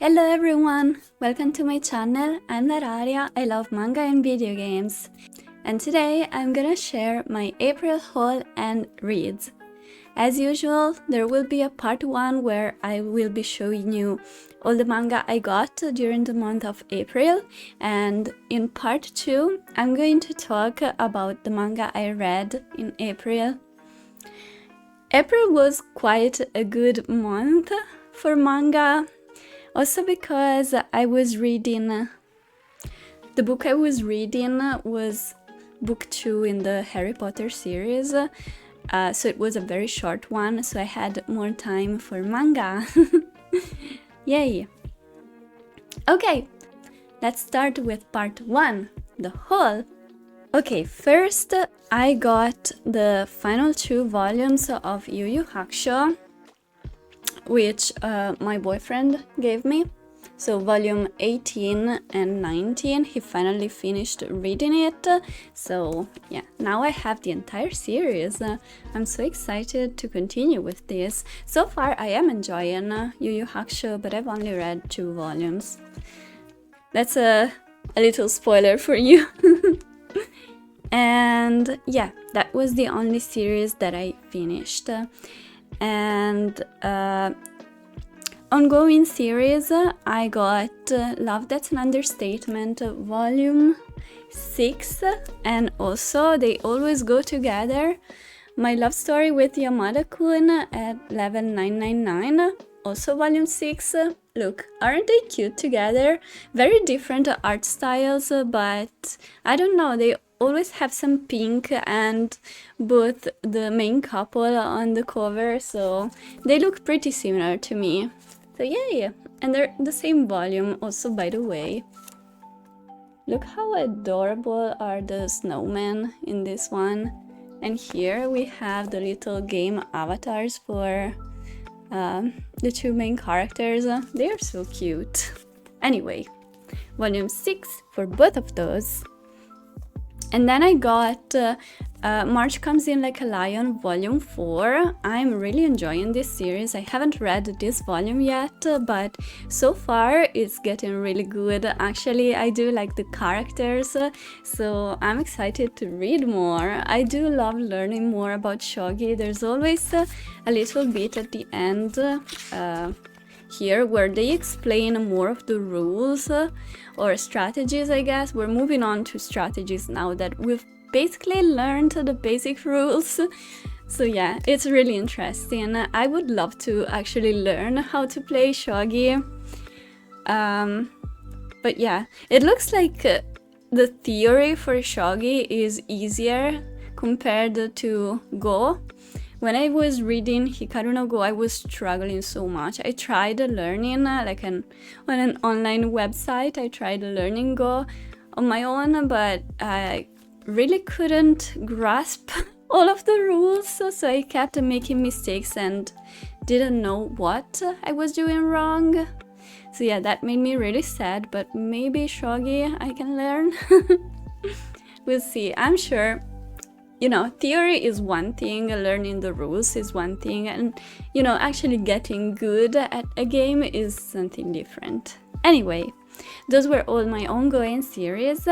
Hello everyone! Welcome to my channel. I'm Lararia, I love manga and video games. And today I'm gonna share my April haul and reads. As usual, there will be a part 1 where I will be showing you all the manga I got during the month of April, and in part 2 I'm going to talk about the manga I read in April. April was quite a good month for manga. Also because I was reading, the book I was reading was book 2 in the Harry Potter series, so it was a very short one, so I had more time for manga. Yay! Okay, let's start with part 1, the haul. Okay, first I got the final 2 volumes of Yu Yu Hakusho, which my boyfriend gave me. So volume 18 and 19, he finally finished reading it. So yeah, now I have the entire series. I'm so excited to continue with this. So far I am enjoying Yu Yu Hakusho, but I've only read 2 volumes. That's a little spoiler for you. And yeah, that was the only series that I finished. And ongoing series, I got Love That's an Understatement volume 6, and also they always go together. My Love Story with Yamada-kun at level 999, also volume 6. Look, aren't they cute together? Very different art styles, but I don't know, they always have some pink and both the main couple on the cover, so they look pretty similar to me. So yay! And they're the same volume also, by the way. Look how adorable are the snowmen in this one. And here we have the little game avatars for the 2 main characters. They are so cute. Anyway, volume 6 for both of those. And then I got March Comes In Like a Lion volume 4. I'm really enjoying this series. I haven't read this volume yet, but so far it's getting really good. Actually, I do like the characters, so I'm excited to read more. I do love learning more about shogi. There's always a little bit at the end here where they explain more of the rules or strategies, I guess. We're moving on to strategies now that we've basically learned the basic rules. So yeah, it's really interesting. I would love to actually learn how to play shogi. But yeah, it looks like the theory for shogi is easier compared to Go. When I was reading Hikaru no Go, I was struggling so much. I tried learning on an online website. I tried learning Go on my own, but I really couldn't grasp all of the rules, so I kept making mistakes and didn't know what I was doing wrong. So yeah, that made me really sad, but maybe shogi I can learn. We'll see. I'm sure, you know, theory is one thing, learning the rules is one thing, and, you know, actually getting good at a game is something different. Anyway, those were all my ongoing series.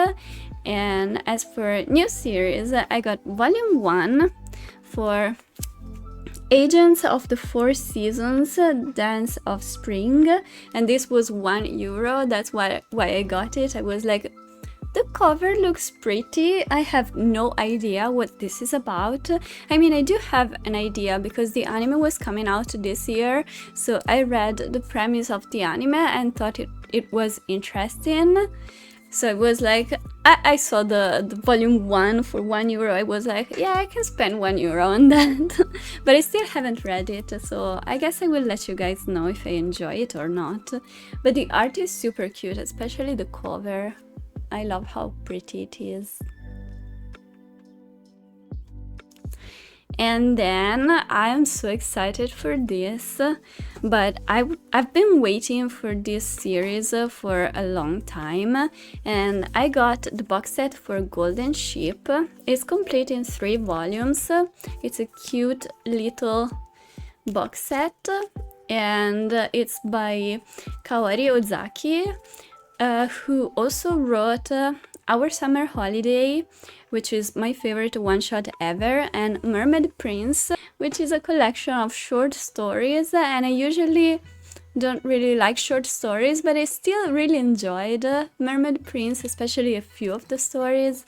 And as for new series, I got volume 1 for Agents of the Four Seasons, Dance of Spring, and this was €1. That's why I got it. I was like, the cover looks pretty. I have no idea what this is about. I mean, I do have an idea because the anime was coming out this year, so I read the premise of the anime and thought it was interesting. So it was like, I saw the volume 1 for €1. I was like, yeah, I can spend €1 on that. But I still haven't read it, so I guess I will let you guys know if I enjoy it or not. But the art is super cute, especially the cover. I love how pretty it is. And then I'm so excited for this, but I've been waiting for this series for a long time, and I got the box set for Golden Ship. It's complete in 3 volumes. It's a cute little box set, and it's by Kaori Ozaki, who also wrote Our Summer Holiday, which is my favorite one-shot ever, and Mermaid Prince, which is a collection of short stories, and I usually don't really like short stories, but I still really enjoyed Mermaid Prince, especially a few of the stories.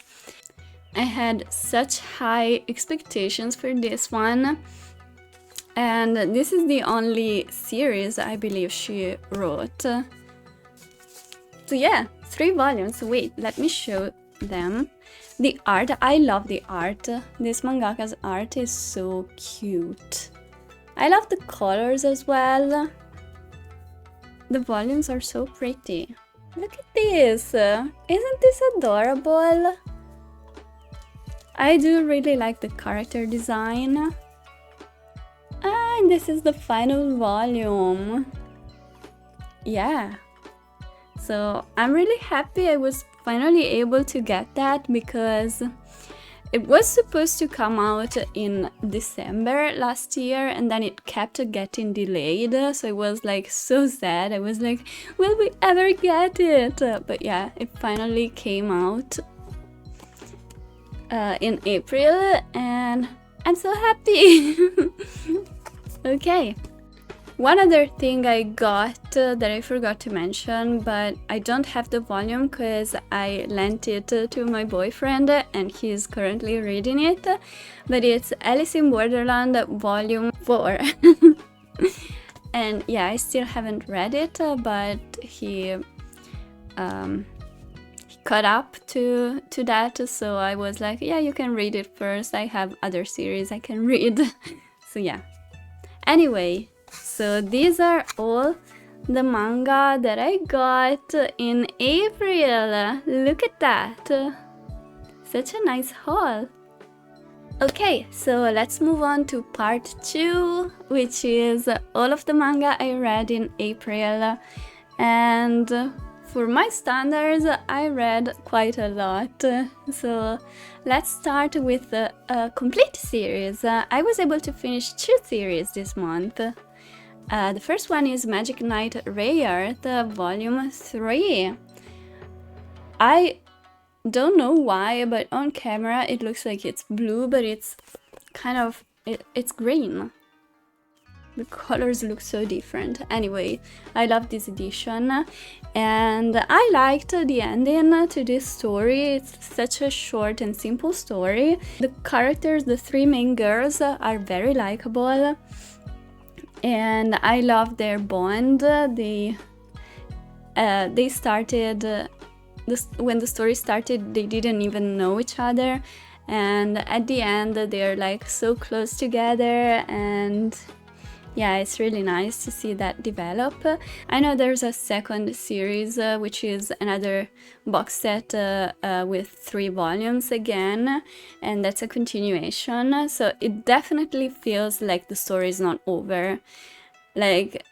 I had such high expectations for this one, and this is the only series I believe she wrote. So yeah, 3 volumes. Wait, let me show them. The art, I love the art. This mangaka's art is so cute. I love the colors as well. The volumes are so pretty. Look at this! Isn't this adorable? I do really like the character design. And this is the final volume. Yeah. So I'm really happy I was finally able to get that, because it was supposed to come out in December last year, and then it kept getting delayed, so I was like so sad. I was like, will we ever get it? But yeah, it finally came out in April, and I'm so happy. Okay. One other thing I got that I forgot to mention, but I don't have the volume because I lent it to my boyfriend and he's currently reading it, but it's Alice in Borderland Volume 4. And yeah, I still haven't read it, but he caught up to that, so I was like, yeah, you can read it first. I have other series I can read. So yeah. Anyway, so these are all the manga that I got in April. Look at that. Such a nice haul. Okay, so let's move on to part 2, which is all of the manga I read in April. And for my standards, I read quite a lot. So let's start with a complete series. I was able to finish 2 series this month. The first one is Magic Knight Rayearth, Volume 3. I don't know why, but on camera it looks like it's blue, but it's kind of, it's green. The colors look so different. Anyway, I love this edition, and I liked the ending to this story. It's such a short and simple story. The characters, the 3 main girls, are very likable, and I love their bond. They started, when the story started, they didn't even know each other, and at the end they're like so close together, and yeah, it's really nice to see that develop. I know there's a second series, which is another box set with 3 volumes again, and that's a continuation, so it definitely feels like the story is not over. Like,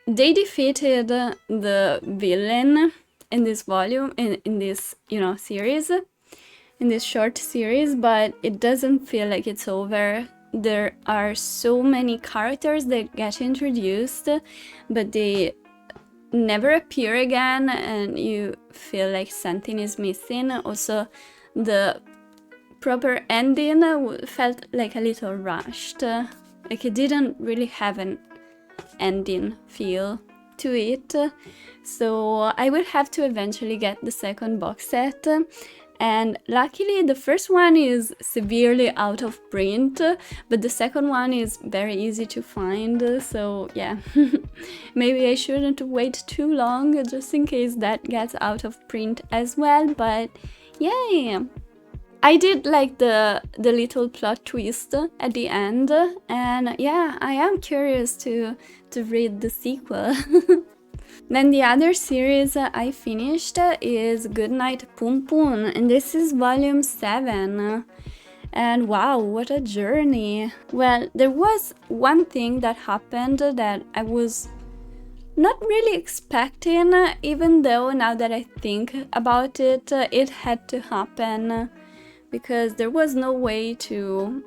they defeated the villain in this volume, in this, you know, series, in this short series, but it doesn't feel like it's over. There are so many characters that get introduced, but they never appear again, and you feel like something is missing. Also, the proper ending felt like a little rushed. Like, it didn't really have an ending feel to it. So I will have to eventually get the second box set. And luckily the first one is severely out of print, but the second one is very easy to find, so yeah. Maybe I shouldn't wait too long just in case that gets out of print as well, but yay! I did like the little plot twist at the end, and yeah, I am curious to read the sequel. Then the other series I finished is Goodnight Poon Poon, and this is volume 7. And wow, what a journey! Well, there was one thing that happened that I was not really expecting, even though now that I think about it, it had to happen, because there was no way to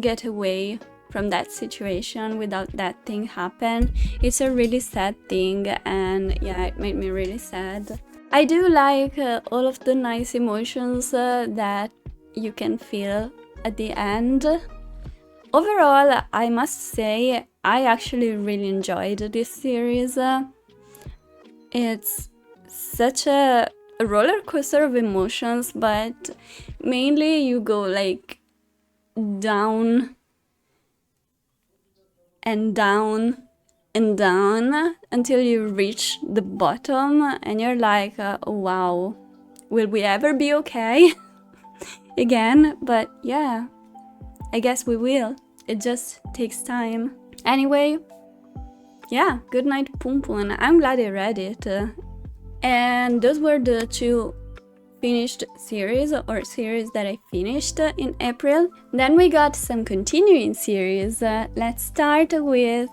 get away from that situation without that thing happen. It's a really sad thing, and yeah, it made me really sad. I do like all of the nice emotions that you can feel at the end. Overall, I must say I actually really enjoyed this series. It's such a roller coaster of emotions, but mainly you go like down and down and down until you reach the bottom, and you're like, wow, will we ever be okay again? But yeah, I guess we will. It just takes time. Anyway, yeah, good night, Pum Pum. I'm glad I read it. And those were the two finished series, or series that I finished in April. Then we got some continuing series. Let's start with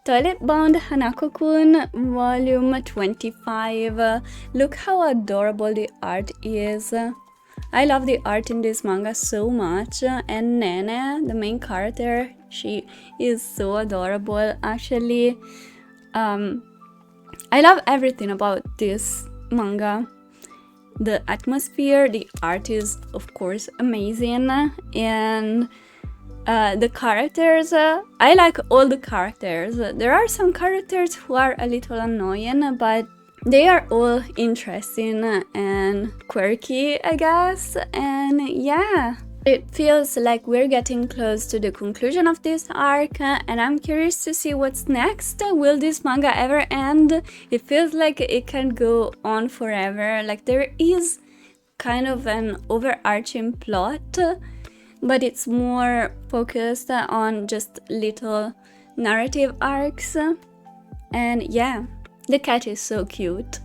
Toilet Bound Hanako-kun volume 25. Look how adorable the art is. I love the art in this manga so much, and Nene, the main character, she is so adorable. Actually, I love everything about this manga. The atmosphere, the art is of course amazing, and the characters, I like all the characters. There are some characters who are a little annoying, but they are all interesting and quirky, I guess, and yeah. It feels like we're getting close to the conclusion of this arc, and I'm curious to see what's next. Will this manga ever end? It feels like it can go on forever, like there is kind of an overarching plot, but it's more focused on just little narrative arcs, and yeah. The cat is so cute.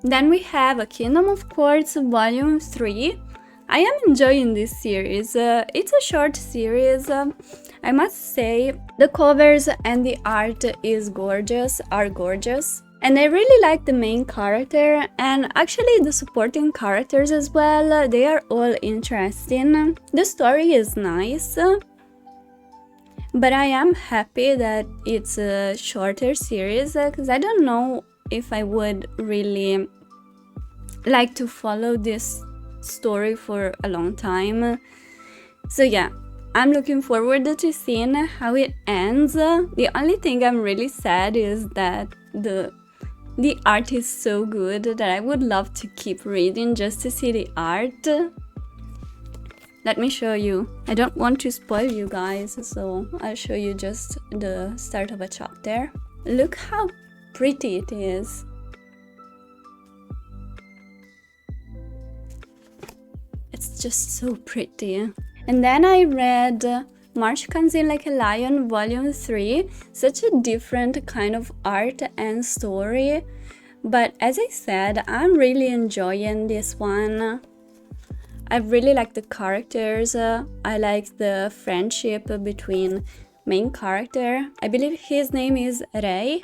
Then we have A Kingdom of Quartz Volume 3. I am enjoying this series. It's a short series. I must say the covers and the art are gorgeous. And I really like the main character, and actually the supporting characters as well. They are all interesting. The story is nice. But I am happy that it's a shorter series, because I don't know if I would really like to follow this story for a long time. So yeah, I'm looking forward to seeing how it ends. The only thing I'm really sad is that the art is so good that I would love to keep reading just to see the art. Let me show you. I don't want to spoil you guys, so I'll show you just the start of a chapter. Look how pretty it is. It's just so pretty. And then I read March Comes In Like a Lion Volume 3. Such a different kind of art and story. But as I said, I'm really enjoying this one. I really like the characters. I like the friendship between main character. I believe his name is Rei.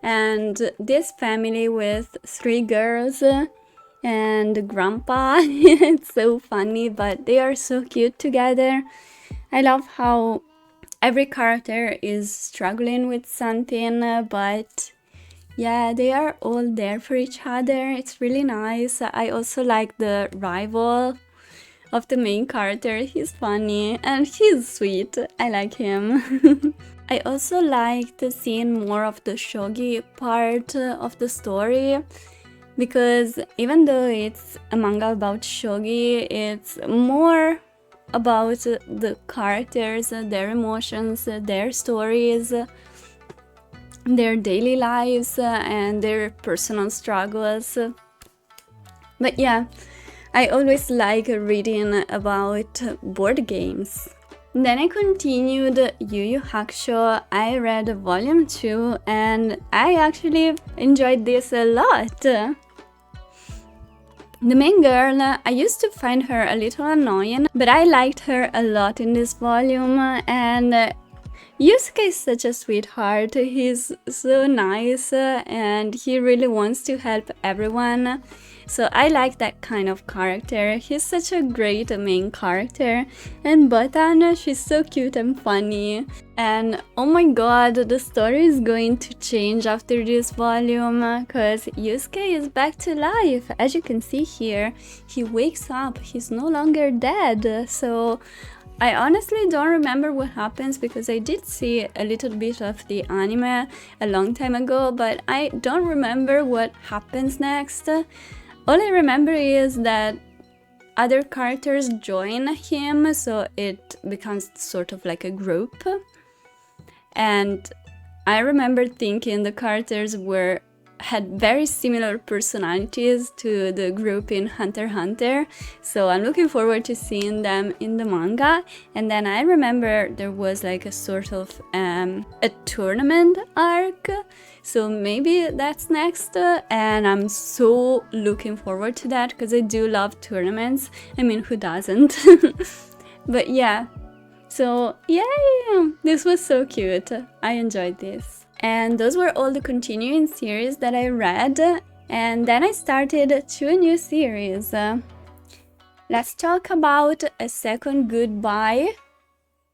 And this family with 3 girls and grandpa. It's so funny, but they are so cute together. I love how every character is struggling with something, but yeah, they are all there for each other. It's really nice. I also like the rival of the main character. He's funny and he's sweet. I like him. I also liked seeing more of the shogi part of the story, because even though it's a manga about shogi, it's more about the characters, their emotions, their stories, their daily lives, and their personal struggles. But yeah, I always like reading about board games. Then I continued Yu Yu Hakusho. I read volume 2 and I actually enjoyed this a lot. The main girl, I used to find her a little annoying, but I liked her a lot in this volume, and Yusuke is such a sweetheart. He's so nice and he really wants to help everyone. So I like that kind of character. He's such a great main character. And Botan, she's so cute and funny. And oh my god, the story is going to change after this volume because Yusuke is back to life. As you can see here, he wakes up. He's no longer dead. So I honestly don't remember what happens because I did see a little bit of the anime a long time ago, but I don't remember what happens next. All I remember is that other characters join him, so it becomes sort of like a group. And I remember thinking the characters had very similar personalities to the group in Hunter x Hunter, so I'm looking forward to seeing them in the manga. And then I remember there was like a sort of a tournament arc, so maybe that's next, and I'm so looking forward to that because I do love tournaments. I mean, who doesn't? But yeah, so yeah, this was so cute. I enjoyed this. And those were all the continuing series that I read, and then I started 2 new series. Let's talk about A Second Goodbye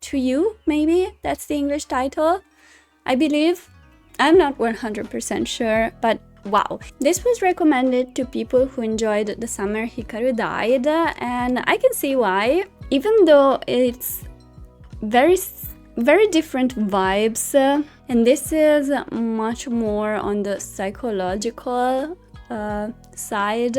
to You, maybe that's the English title, I believe. I'm not 100% sure, but wow. This was recommended to people who enjoyed The Summer Hikaru Died, and I can see why. Even though it's very different vibes, and this is much more on the psychological side,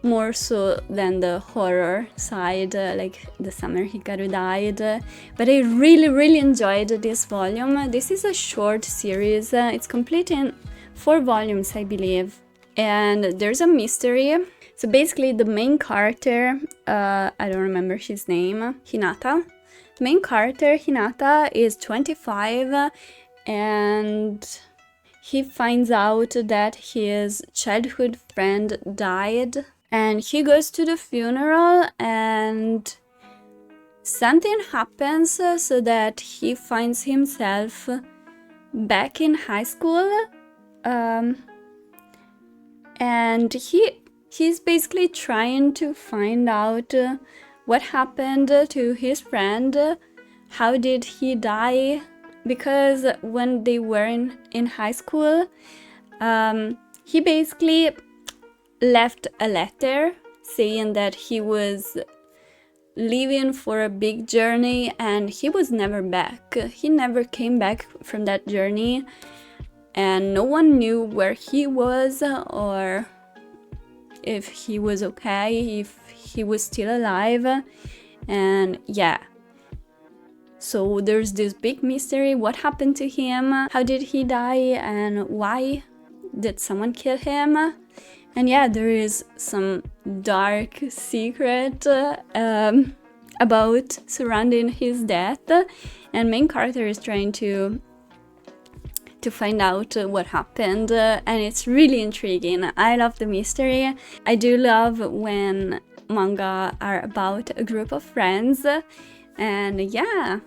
more so than the horror side, like The Summer Hikaru Died. But I really enjoyed this volume. This is a short series. It's complete in 4 volumes, I believe, and there's a mystery. So basically the main character, I don't remember his name, Hinata. The main character, Hinata, is 25, and he finds out that his childhood friend died, and he goes to the funeral, and something happens so that he finds himself back in high school, and he's basically trying to find out what happened to his friend, how did he die, because when they were in high school, he basically left a letter saying that he was leaving for a big journey and he was never back. He never came back from that journey, and no one knew where he was or if he was okay, if he was still alive. And yeah, so there's this big mystery. What happened to him? How did he die? And why did someone kill him? And yeah, there is some dark secret about surrounding his death, and main character is trying to find out what happened, and it's really intriguing. I love the mystery. I do love when manga are about a group of friends, and yeah,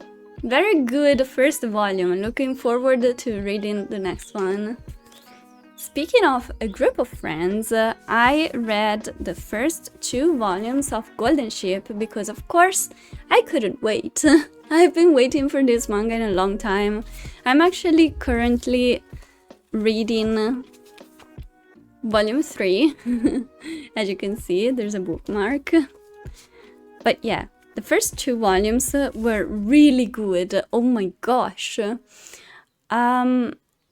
very good first volume. Looking forward to reading the next one. Speaking of a group of friends, I read the first 2 volumes of Golden Ship because of course I couldn't wait. I've been waiting for this manga in a long time. I'm actually currently reading volume 3. As you can see, there's a bookmark. But yeah, the first 2 volumes were really good. Oh my gosh.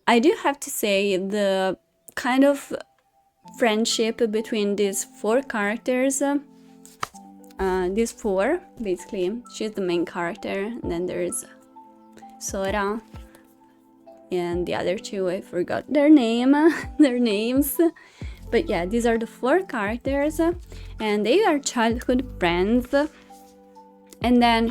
I do have to say the kind of friendship between these 4 characters, these 4, basically, she's the main character, and then there's Sora, and the other 2, I forgot their names. But yeah, these are the 4 characters, and they are childhood friends, and then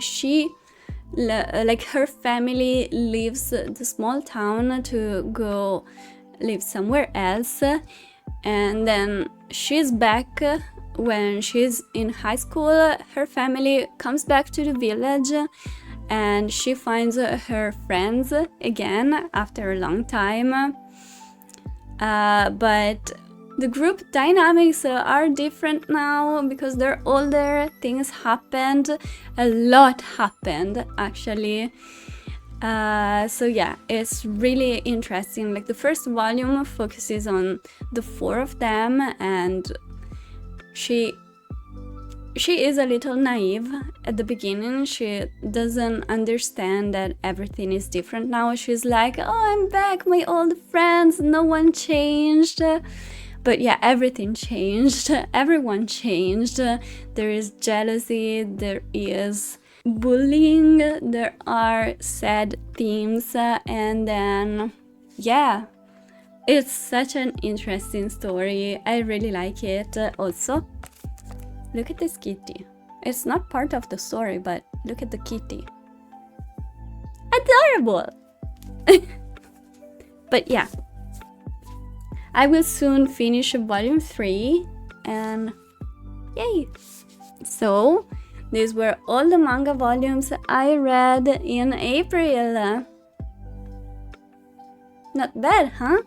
like her family leaves the small town to go live somewhere else, and then she's back when she's in high school. Her family comes back to the village, and she finds her friends again after a long time. But the group dynamics are different now because they're older. Things happened. A lot happened, actually. So yeah, it's really interesting. Like, the first volume focuses on the four of them, and she is a little naive at the beginning. She doesn't understand that everything is different now. She's like, oh, I'm back, my old friends, no one changed. But yeah, everything changed. Everyone changed. There is jealousy, there is bullying, there are sad themes, and then yeah, it's such an interesting story. I really like it. Also, look at this kitty. It's not part of the story, but look at the kitty. Adorable! But yeah, I will soon finish volume 3, and yay! So, these were all the manga volumes I read in April. Not bad, huh?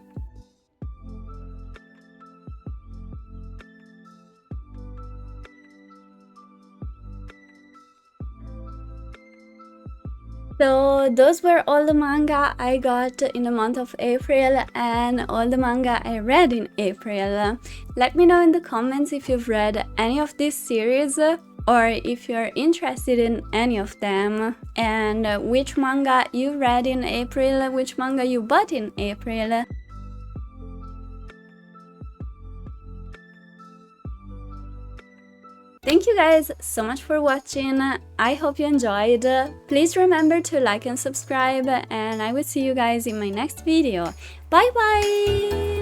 So those were all the manga I got in the month of April and all the manga I read in April. Let me know in the comments if you've read any of this series or if you're interested in any of them, and which manga you read in April, which manga you bought in April. Thank you guys so much for watching. I hope you enjoyed. Please remember to like and subscribe, and I will see you guys in my next video. Bye bye!